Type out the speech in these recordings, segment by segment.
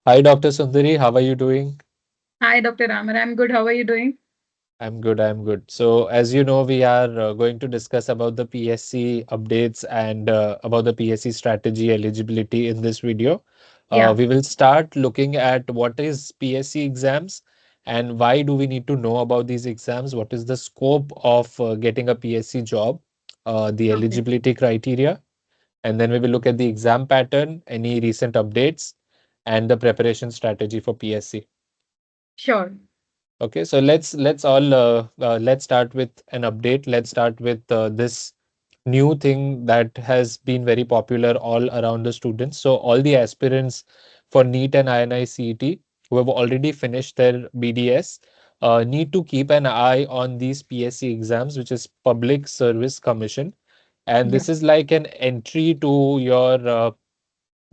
Hi, Dr. Sundari. How are you doing? Hi, Dr. Aamir. I'm good. How are you doing? I'm good. I'm good. So, as you know, we are going to discuss about the PSC updates and about the PSC strategy eligibility in this video. Yeah, We will start looking at what is PSC exams and why do we need to know about these exams? What is the scope of getting a PSC job? The okay, eligibility criteria, and then we will look at the exam pattern, any recent updates, and the preparation strategy for PSC. sure. Okay, so let's start with an update. Let's start with this new thing that has been very popular all around the students. So all the aspirants for NEET and INI-CET who have already finished their BDS need to keep an eye on these PSC exams, which is Public Service Commission, and Yeah, this is like an entry to your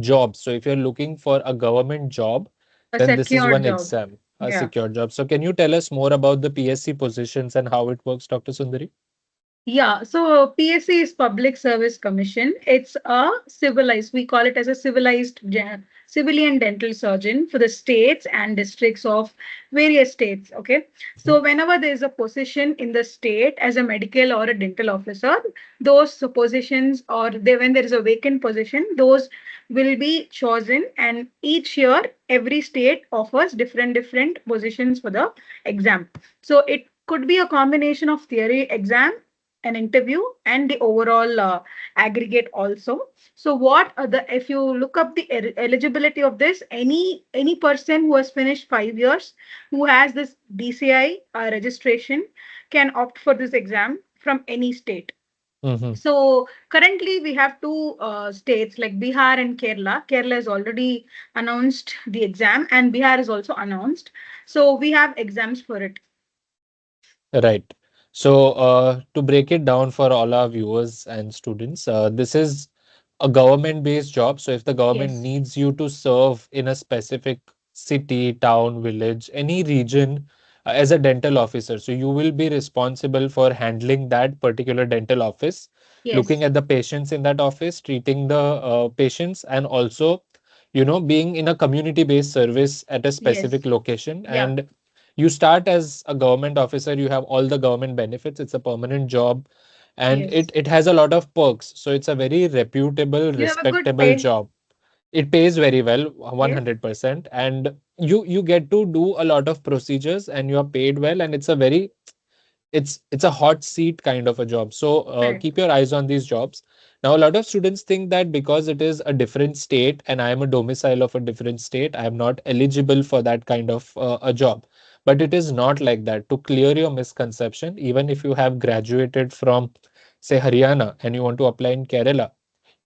job. So if you're looking for a government job, a then this is secure one job. exam, a Yeah. secure job. So can you tell us more about the PSC positions and how it works, Dr. Sundari? Yeah, so PSC is Public Service Commission. It's a civilized, we call it as a civilian dental surgeon for the states and districts of various states. Okay. Mhm. So whenever there's a position in the state as a medical or a dental officer, those positions or when there is a vacant position, those will be chosen. And each year, every state offers different positions for the exam. So it could be a combination of theory exam, an interview, and the overall aggregate also. So what are the, if you look up the eligibility of this, any person who has finished 5 years, who has this DCI registration, can opt for this exam from any state. Mhm. So currently we have two states like Bihar and Kerala. Kerala has already announced the exam and Bihar is also announced. So we have exams for it. Right. So, to break it down for all our viewers and students, this is a government-based job. So, if the government Yes. needs you to serve in a specific city, town, village, any region as a dental officer, so you will be responsible for handling that particular dental office, looking Yes. at the patients in that office, treating the patients, and also, being in a community-based service at a specific Yes. location. Yeah. And you start as a government officer, you have all the government benefits, it's a permanent job, and Yes. it has a lot of perks, so it's a very reputable, You have a good respectable pay. job. It pays very well, Yes. 100%, and you get to do a lot of procedures and you are paid well, and it's a hot seat kind of a job. So Correct. keep your eyes on these jobs. Now, a lot of students think that because it is a different state and I am a domicile of a different state, I am not eligible for that kind of a job. But it is not like that. To clear your misconception, even if you have graduated from, say, Haryana and you want to apply in Kerala,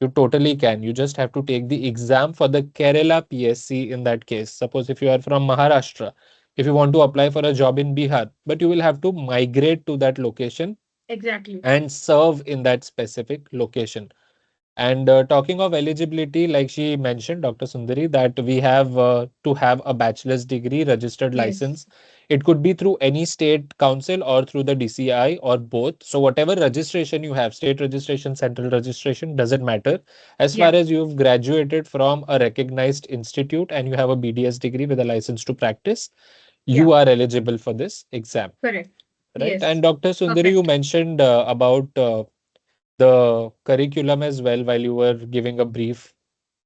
you totally can. You just have to take the exam for the Kerala PSC in that case. Suppose if you are from Maharashtra, if you want to apply for a job in Bihar, but you will have to migrate to that location Exactly. and serve in that specific location. And talking of eligibility, like she mentioned, Dr. Sundari, that we have to have a bachelor's degree, registered Yes. license. It could be through any state council or through the DCI or both. So whatever registration you have, state registration, central registration, doesn't matter. As far Yeah. as you've graduated from a recognized institute and you have a BDS degree with a license to practice, Yeah. you are eligible for this exam, Correct. right? And Yes. Dr. Sundari, you Perfect. mentioned about the curriculum as well while you were giving a brief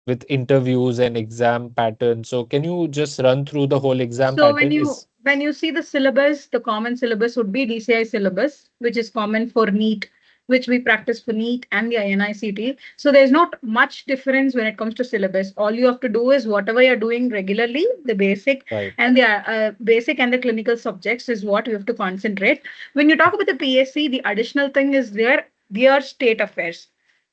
with interviews and exam pattern. So can you just run through the whole exam So pattern? Is when you see the syllabus, the common syllabus would be DCI syllabus, which is common for NEET, which we practice for NEET and the INI-CET. So there's not much difference when it comes to syllabus. All you have to do is whatever you're doing regularly, the right. basic and the clinical subjects is what you have to concentrate. When you talk about the PSC, the additional thing is their state affairs.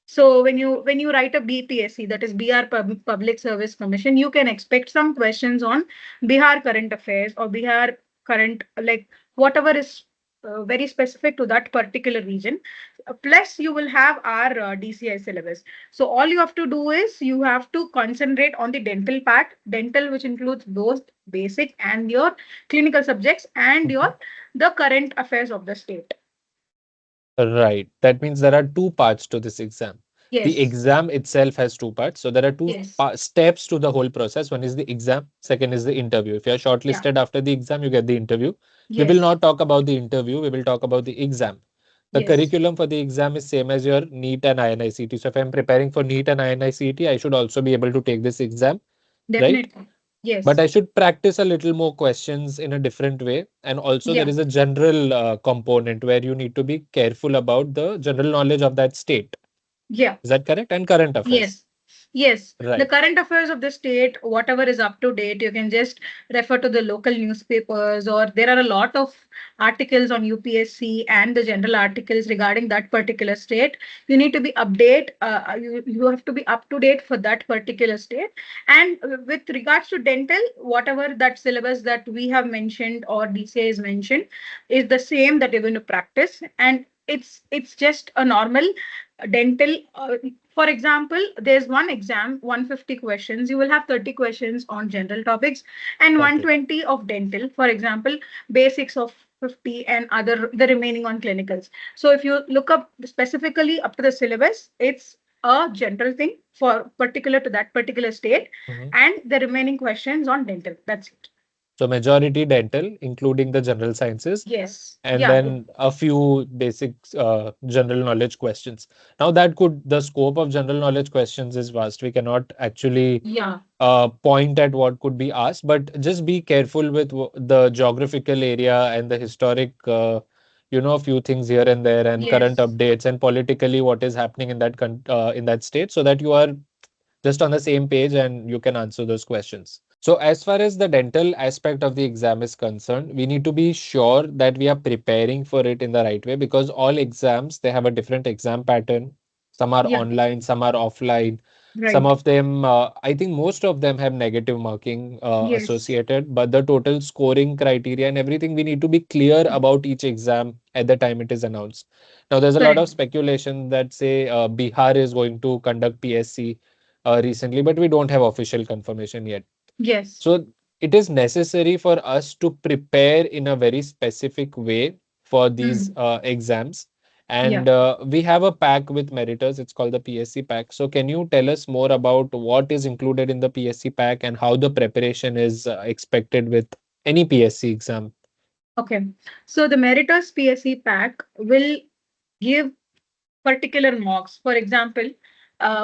So when you write a BPSC, that is BR Public Service Commission, you can expect some questions on Bihar current affairs or Bihar current, like whatever is very specific to that particular region. Plus, you will have our DCI syllabus. So all you have to do is you have to concentrate on the dental part, dental which includes both basic and your clinical subjects and Mhm. your the current affairs of the state. Right. That means there are two parts to this exam. The Yes. exam itself has two parts. So there are two Yes. steps to the whole process. One is the exam, second is the interview. If you are Yeah. shortlisted after the exam, you get the interview. We will Yes. not talk about the interview, we will talk about the exam. The Yes. curriculum for the exam is same as your NEET and INI-CET. So if I'm preparing for NEET and INI-CET, I should also be able to take this exam, right? Definitely. But Yes. I should practice a little more questions in a different way. And also there Yeah. is a general component where you need to be careful about the general knowledge of that state. Yeah. Is that correct? And current affairs. Yes. Yes. The Right. current affairs of the state, whatever is up to date, you can just refer to the local newspapers, or there are a lot of articles on UPSC and the general articles regarding that particular state. You need to be update. You have to be up to date for that particular state. And with regards to dental, whatever that syllabus that we have mentioned or DCA is mentioned is the same that you're going to practice, and it's just a normal dental. For example, there's one exam, 150 questions. You will have 30 questions on general topics and Okay. 120 of dental. For example, basics of 50 and other the remaining on clinicals. So if you look up specifically up to the syllabus, it's a general thing for particular to that particular state, Mhm. and the remaining questions on dental. That's it. So majority dental, including the general sciences, Yes. and Yeah. then a few basic general knowledge questions. Now that could the scope of general knowledge questions is vast. We cannot actually Yeah. point at what could be asked, but just be careful with the geographical area and the historic, a few things here and there, and current Yes. updates and politically what is happening in that in that state, so that you are just on the same page and you can answer those questions. So as far as the dental aspect of the exam is concerned, we need to be sure that we are preparing for it in the right way, because all exams, they have a different exam pattern. Some are Yeah. online, some are offline. Some Right. of them, I think most of them have negative marking Yes. associated, but the total scoring criteria and everything, we need to be clear about each exam at the time it is announced. Now, there's a lot of Correct. speculation that say Bihar is going to conduct PSC recently, but we don't have official confirmation yet. Yes. So it is necessary for us to prepare in a very specific way for these Mm. exams. Yeah. And we have a pack with meriters. It's called the PSC pack. So can you tell us more about what is included in the PSC pack and how the preparation is expected with any PSC exam? Okay. So the Meritus PSC pack will give particular mocks. For example,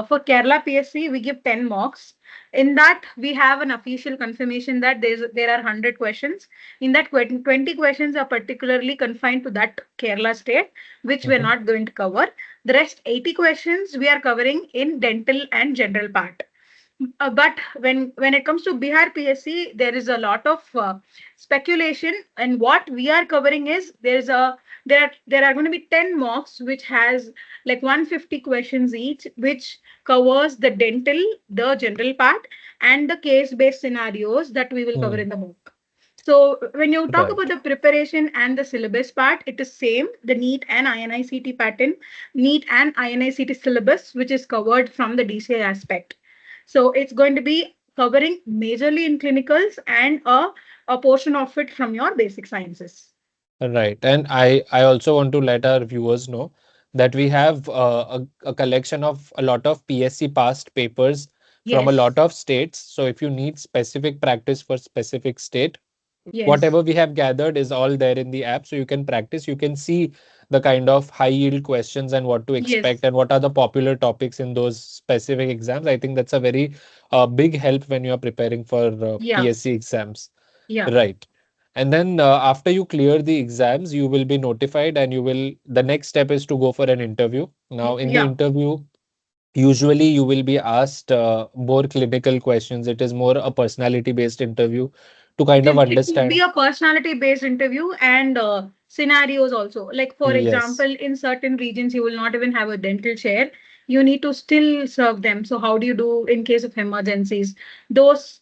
for Kerala PSC, we give 10 mocks. In that, we have an official confirmation that there are 100 questions. In that, 20 questions are particularly confined to that Kerala state, which we're Mhm. not going to cover. The rest 80 questions we are covering in dental and general part. But when it comes to Bihar PSC, there is a lot of speculation, and what we are covering is there are going to be 10 mocks which has like 150 questions each, which covers the dental, the general part, and the case-based scenarios that we will cover Hmm. in the mock. So when you talk about Right. the preparation and the syllabus part, it is same. The NEET and INI-CET pattern, NEET and INI-CET syllabus, which is covered from the DCA aspect. So it's going to be covering majorly in clinicals and a portion of it from your basic sciences. Right. And I also want to let our viewers know that we have a collection of a lot of PSC past papers from a lot Yes, of states. So if you need specific practice for specific state, yes, whatever we have gathered is all there in the app. So you can practice, you can see the kind of high yield questions and what to yes, expect and what are the popular topics in those specific exams. I think that's a very big help when you are preparing for yeah, PSC exams. yeah, Right. And then after you clear the exams, you will be notified and the next step is to go for an interview. Now, in the yeah. interview, usually you will be asked more clinical questions. It is more a personality based interview to kind of It would be understand. a personality based interview and scenarios also. Like, for Yes, example, in certain regions, you will not even have a dental chair. You need to still serve them. So, how do you do in case of emergencies? Those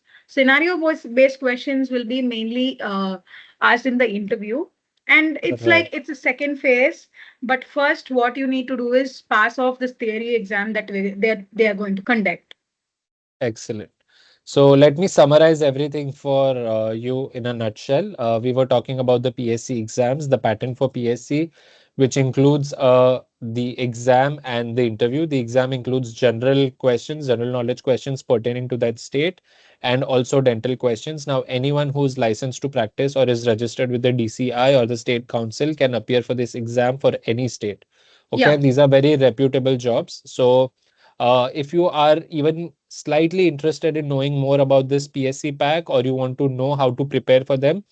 based questions will be mainly asked in the interview. And it's like right. it's a second phase. But first, what you need to do is pass off this theory exam that they are going to conduct. Excellent. So let me summarize everything for you in a nutshell. We were talking about the PSC exams, the pattern for PSC. which includes the exam and the interview. The exam includes general questions, general knowledge questions pertaining to that state, and also dental questions. Now, anyone who is licensed to practice or is registered with the DCI or the state council can appear for this exam for any state. Okay, Yeah. and these are very reputable jobs. So, if you are even slightly interested in knowing more about this PSC pack, or you want to know how to prepare for them,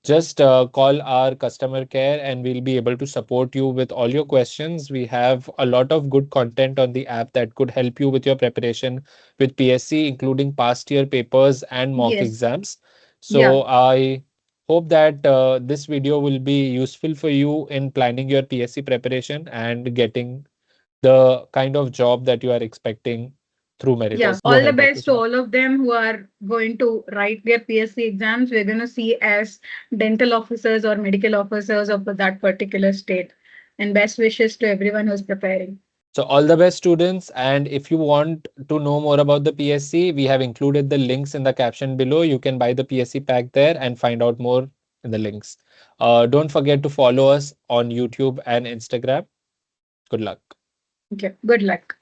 just call our customer care and we'll be able to support you with all your questions. We have a lot of good content on the app that could help you with your preparation with PSC, including past year papers and mock Yes. exams. Yeah. So I hope that this video will be useful for you in planning your PSC preparation and getting the kind of job that you are expecting through Yeah, Meritus. Go all the ahead, Dr. best to Sundar. all of them who are going to write their PSC exams. We're going to see as dental officers or medical officers of that particular state. And best wishes to everyone who's preparing. So all the best, students. And if you want to know more about the PSC, we have included the links in the caption below. You can buy the PSC pack there and find out more in the links. Don't forget to follow us on YouTube and Instagram. Good luck. Okay, good luck.